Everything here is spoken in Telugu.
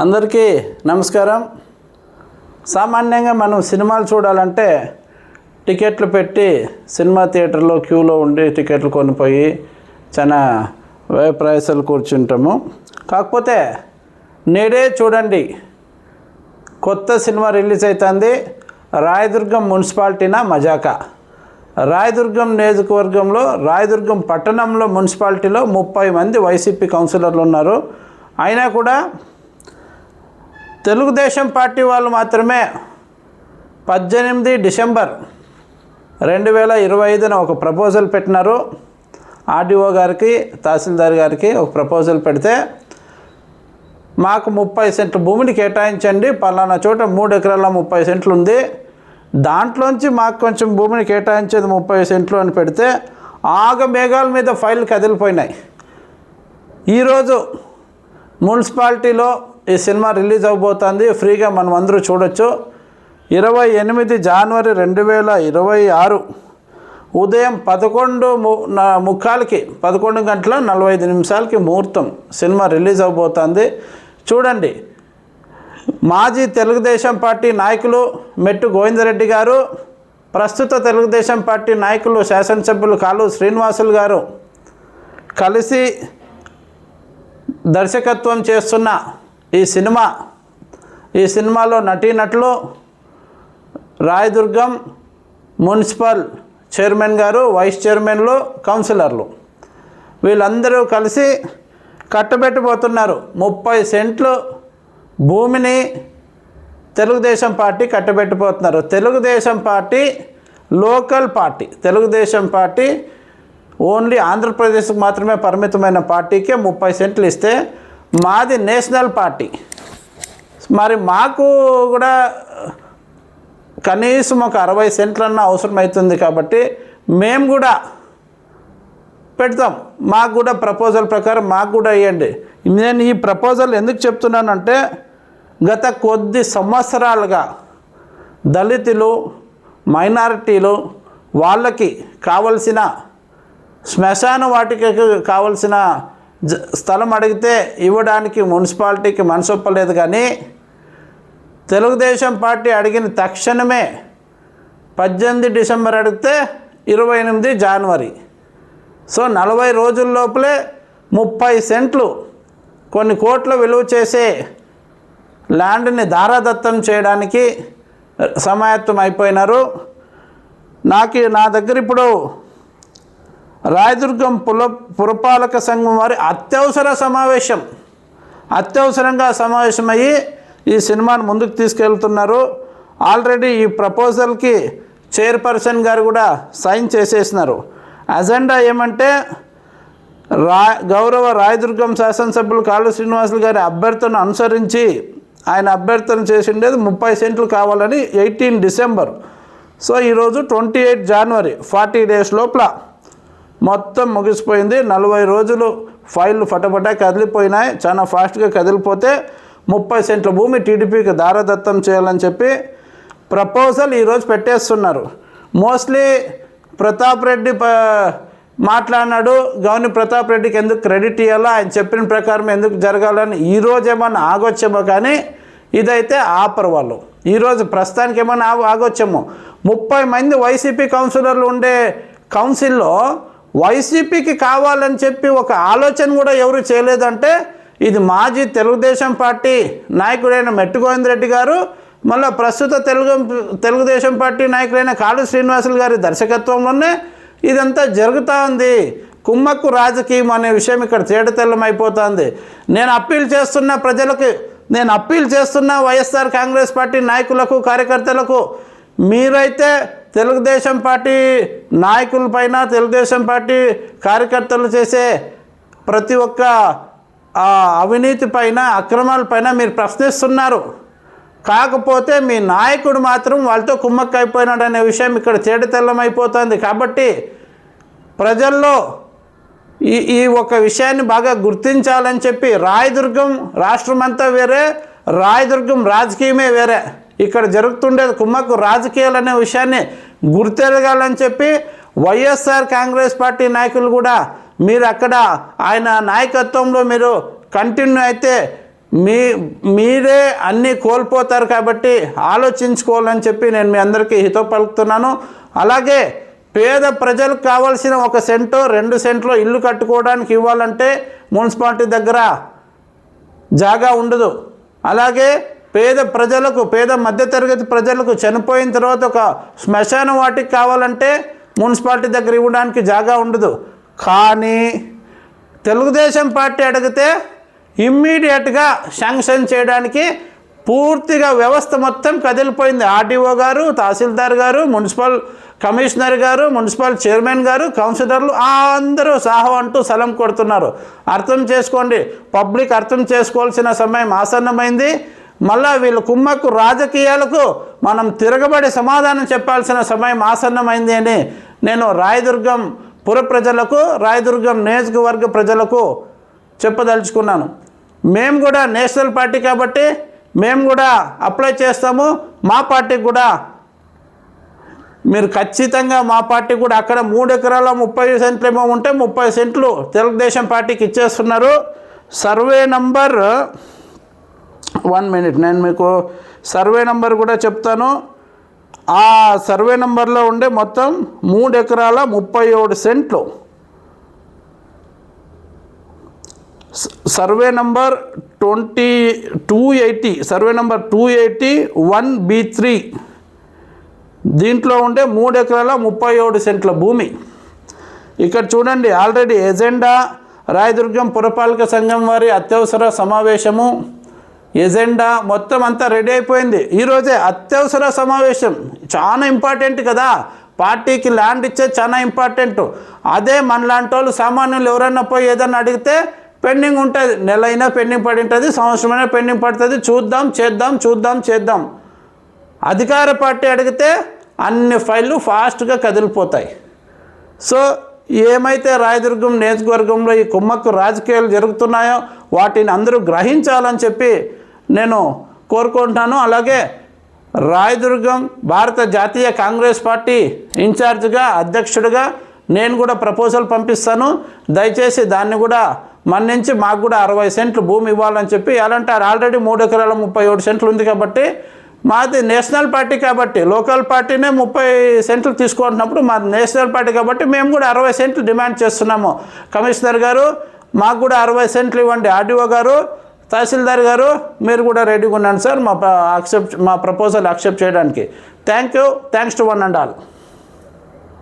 అందరికీ నమస్కారం. సామాన్యంగా మనం సినిమాలు చూడాలంటే టికెట్లు పెట్టి సినిమా థియేటర్లో క్యూలో ఉండి టికెట్లు కొనిపోయి చాలా వ్యయ ప్రయాసాలు కూర్చుంటాము. కాకపోతే నేడే చూడండి, కొత్త సినిమా రిలీజ్ అవుతుంది. రాయదుర్గం మున్సిపాలిటీనా మజాకా. రాయదుర్గం నియోజకవర్గంలో రాయదుర్గం పట్టణంలో మున్సిపాలిటీలో 30 మంది వైసీపీ కౌన్సిలర్లు ఉన్నారు. అయినా కూడా తెలుగుదేశం పార్టీ వాళ్ళు మాత్రమే 18 డిసెంబర్ 2025న ఒక ప్రపోజల్ పెట్టినారు. ఆర్డీఓ గారికి, తహసీల్దార్ గారికి ఒక ప్రపోజల్ పెడితే మాకు 30 సెంట్ల భూమిని కేటాయించండి, పలానా చోట 3 ఎకరాల 30 సెంట్లు ఉంది, దాంట్లోంచి మాకు కొంచెం భూమిని కేటాయించేది 30 సెంట్లు అని పెడితే మేఘాల మీద ఫైల్ కదిలిపోయినాయి. ఈరోజు మున్సిపాలిటీలో ఈ సినిమా రిలీజ్ అవబోతుంది. ఫ్రీగా మనం అందరూ చూడొచ్చు. 28 జనవరి 2026 ఉదయం 11 గంటల 45 నిమిషాలకి ముహూర్తం సినిమా రిలీజ్ అవబోతుంది. చూడండి, మాజీ తెలుగుదేశం పార్టీ నాయకులు మెట్టు గోవిందరెడ్డి గారు, ప్రస్తుత తెలుగుదేశం పార్టీ నాయకులు శాసనసభ్యులు కాలు శ్రీనివాసులు గారు కలిసి దర్శకత్వం చేస్తున్న ఈ సినిమాలో నటీనటులు రాయదుర్గం మున్సిపల్ చైర్మన్ గారు, వైస్ చైర్మన్లు, కౌన్సిలర్లు వీళ్ళందరూ కలిసి కట్టబెట్టబోతున్నారు. 30 సెంట్లు భూమిని తెలుగుదేశం పార్టీ కట్టబెట్టిపోతున్నారు. Telugu Desam party local party, Telugu Desam party only ఆంధ్రప్రదేశ్కి మాత్రమే పరిమితమైన పార్టీకే 30 సెంట్లు ఇస్తే, మాది నేషనల్ పార్టీ. మరి మాకు కూడా కనీసం ఒక 60 సెంట్లన్నా అవసరమవుతుంది. కాబట్టి మేము కూడా పెడతాం. మాకు కూడా ప్రపోజల్ ప్రకారం మాకు కూడా ఇవ్వండి. నేను ఈ ప్రపోజల్ ఎందుకు చెప్తున్నానంటే, గత కొద్ది సంవత్సరాలుగా దళితులు, మైనారిటీలు వాళ్ళకి కావలసిన శ్మశాన వాటికకు కావలసిన స్థలం అడిగితే ఇవ్వడానికి మున్సిపాలిటీకి మనసొప్పలేదు. కానీ తెలుగుదేశం పార్టీ అడిగిన తక్షణమే 18 డిసెంబర్ అడిగితే 28 జనవరి, సో 40 రోజుల లోపలే 30 సెంట్లు కొన్ని కోట్ల విలువ చేసే ల్యాండ్ని దారాదత్తం చేయడానికి సమాయత్తం అయిపోయినారు. నా దగ్గర ఇప్పుడు రాయదుర్గం పురపాలక సంఘం వారి అత్యవసరంగా సమావేశమయ్యి ఈ సినిమాను ముందుకు తీసుకెళ్తున్నారు. ఆల్రెడీ ఈ ప్రపోజల్కి చైర్పర్సన్ గారు కూడా సైన్ చేసేసినారు. అజెండా ఏమంటే, గౌరవ రాయదుర్గం శాసనసభ్యులు కాళ్ళు శ్రీనివాసులు గారి అభ్యర్థన అనుసరించి ఆయన అభ్యర్థన చేసిండేది 30 సెంట్లు కావాలని 18 డిసెంబర్. సో ఈరోజు 28 జనవరి, 40 డేస్ లోపల మొత్తం ముగిసిపోయింది. 40 రోజులు ఫైళ్ళు ఫటఫటా కదిలిపోయినాయి. చాలా ఫాస్ట్గా కదిలిపోతే 30 సెంట్ల భూమి టీడీపీకి దారదత్తం చేయాలని చెప్పి ప్రపోజల్ ఈరోజు పెట్టేస్తున్నారు. మోస్ట్లీ ప్రతాప్ రెడ్డి మాట్లాడినాడు. గౌని ప్రతాప్ రెడ్డికి ఎందుకు క్రెడిట్ ఇవ్వాలో, ఆయన చెప్పిన ప్రకారం ఎందుకు జరగాలని ఈరోజు ఏమన్నా ఆగొచ్చేమో, కానీ ఇదైతే ఆపరు వాళ్ళు. ఈరోజు ప్రస్తుతానికి ఏమన్నా ఆగొచ్చేమో. 30 మంది వైసీపీ కౌన్సిలర్లు ఉండే కౌన్సిల్లో వైసీపీకి కావాలని చెప్పి ఒక ఆలోచన కూడా ఎవరు చేయలేదంటే, ఇది మాజీ తెలుగుదేశం పార్టీ నాయకుడైన మెట్టు గోవిందరెడ్డి గారు, మళ్ళీ ప్రస్తుత తెలుగుదేశం పార్టీ నాయకుడైన కాళు శ్రీనివాసులు గారి దర్శకత్వంలోనే ఇదంతా జరుగుతూ ఉంది. కుమ్మక్కు రాజకీయం అనే విషయం ఇక్కడ తేటతెల్లం అయిపోతుంది. నేను అప్పీల్ చేస్తున్న ప్రజలకు, నేను అప్పీల్ చేస్తున్న వైఎస్ఆర్ కాంగ్రెస్ పార్టీ నాయకులకు, కార్యకర్తలకు, మీరైతే తెలుగుదేశం పార్టీ నాయకులపైన, తెలుగుదేశం పార్టీ కార్యకర్తలు చేసే ప్రతి ఒక్క అవినీతి పైన, అక్రమాలపైన మీరు ప్రశ్నిస్తున్నారు. కాకపోతే మీ నాయకుడు మాత్రం వాళ్ళతో కుమ్మక్కు అయిపోయినాడు అనే విషయం ఇక్కడ తేటతెల్లం అయిపోతుంది. కాబట్టి ప్రజల్లో ఈ ఒక విషయాన్ని బాగా గుర్తించాలని చెప్పి, రాయదుర్గం రాష్ట్రమంతా వేరే, రాయదుర్గం రాజకీయమే వేరే. ఇక్కడ జరుగుతుండేది కుమ్మక్కు రాజకీయాలు అనే విషయాన్ని గుర్తెరగాలని చెప్పి వైఎస్ఆర్ కాంగ్రెస్ పార్టీ నాయకులు కూడా మీరు అక్కడ ఆయన నాయకత్వంలో మీరు కంటిన్యూ అయితే మీరే అన్నీ కోల్పోతారు కాబట్టి ఆలోచించుకోవాలని చెప్పి నేను మీ అందరికీ హితో పలుకుతున్నాను. అలాగే పేద ప్రజలకు కావాల్సిన 1 సెంటో 2 సెంట్లో ఇల్లు కట్టుకోవడానికి ఇవ్వాలంటే మున్సిపాలిటీ దగ్గర జాగా ఉండదు. అలాగే పేద మధ్యతరగతి ప్రజలకు చనిపోయిన తర్వాత ఒక శ్మశాన వాటికి కావాలంటే మున్సిపాలిటీ దగ్గర ఇవ్వడానికి జాగా ఉండదు. కానీ తెలుగుదేశం పార్టీ అడిగితే ఇమ్మీడియట్గా శాంక్షన్ చేయడానికి పూర్తిగా వ్యవస్థ మొత్తం కదిలిపోయింది. ఆర్డీఓ గారు, తహసీల్దార్ గారు, మున్సిపల్ కమిషనర్ గారు, మున్సిపల్ చైర్మన్ గారు, కౌన్సిలర్లు అందరూ సాహో అంటూ సలం కొడుతున్నారు. అర్థం చేసుకోండి, పబ్లిక్ అర్థం చేసుకోవాల్సిన సమయం ఆసన్నమైంది. మళ్ళా వీళ్ళు కుమ్మక్కు రాజకీయాలకు మనం తిరగబడి సమాధానం చెప్పాల్సిన సమయం ఆసన్నమైంది అని నేను రాయదుర్గం పుర ప్రజలకు, రాయదుర్గం నియోజకవర్గ ప్రజలకు చెప్పదలుచుకున్నాను. మేము కూడా నేషనల్ పార్టీ కాబట్టి మేము కూడా అప్లై చేస్తాము. మా పార్టీకి కూడా మీరు ఖచ్చితంగా మా పార్టీ కూడా అక్కడ 3 ఎకరాల 30 సెంట్లు ఏమో ఉంటే 30 సెంట్లు తెలుగుదేశం పార్టీకి ఇచ్చేస్తున్నారు. సర్వే నంబర్ 1 మినిట్, నేను మీకు సర్వే నంబర్ కూడా చెప్తాను. ఆ సర్వే నంబర్లో ఉండే మొత్తం 3 ఎకరాల 37 సెంట్లు. Survey number 280, survey number 280 1B3. దీంట్లో ఉండే 3 ఎకరాల 37 సెంట్ల భూమి. ఇక్కడ చూడండి, ఆల్రెడీ ఎజెండా రాయదుర్గం పురపాలక సంఘం వారి అత్యవసర సమావేశము ఎజెండా మొత్తం అంతా రెడీ అయిపోయింది. ఈరోజే అత్యవసర సమావేశం, చాలా ఇంపార్టెంట్ కదా, పార్టీకి ల్యాండ్ ఇచ్చేది చాలా ఇంపార్టెంట్. అదే మనలాంటి వాళ్ళు సామాన్యులు ఎవరైనా పోయి ఏదన్నా అడిగితే పెండింగ్ ఉంటుంది, నెల అయినా పెండింగ్ పడి ఉంటుంది, సంవత్సరమైనా పెండింగ్ పడుతుంది, చూద్దాం చేద్దాం. అధికార పార్టీ అడిగితే అన్ని ఫైళ్ళు ఫాస్ట్గా కదిలిపోతాయి. సో ఏమైతే రాయదుర్గం నియోజకవర్గంలో ఈ కుమ్మక్కు రాజకీయాలు జరుగుతున్నాయో వాటిని అందరూ గ్రహించాలని చెప్పి నేను కోరుకుంటున్నాను. అలాగే రాయదుర్గం భారత జాతీయ కాంగ్రెస్ పార్టీ ఇన్ఛార్జిగా, అధ్యక్షుడిగా నేను కూడా ప్రపోజల్ పంపిస్తాను. దయచేసి దాన్ని కూడా మన్నించి మాకు కూడా 60 సెంట్లు భూమి ఇవ్వాలని చెప్పి. ఎలాంటారు, ఆల్రెడీ 3 ఎకరాల 37 సెంట్లు ఉంది కాబట్టి, మాది నేషనల్ పార్టీ కాబట్టి, లోకల్ పార్టీనే 30 సెంట్లు తీసుకుంటున్నప్పుడు మాది నేషనల్ పార్టీ కాబట్టి మేము కూడా 60 సెంట్లు డిమాండ్ చేస్తున్నాము. కమిషనర్ గారు మాకు కూడా 60 సెంట్లు ఇవ్వండి. ఆర్డీఓ గారు, తహసీల్దార్ గారు మీరు కూడా రెడీగా ఉండండి సార్ మా ప్రపోజల్ యాక్సెప్ట్ చేయడానికి. Thanks to one and all.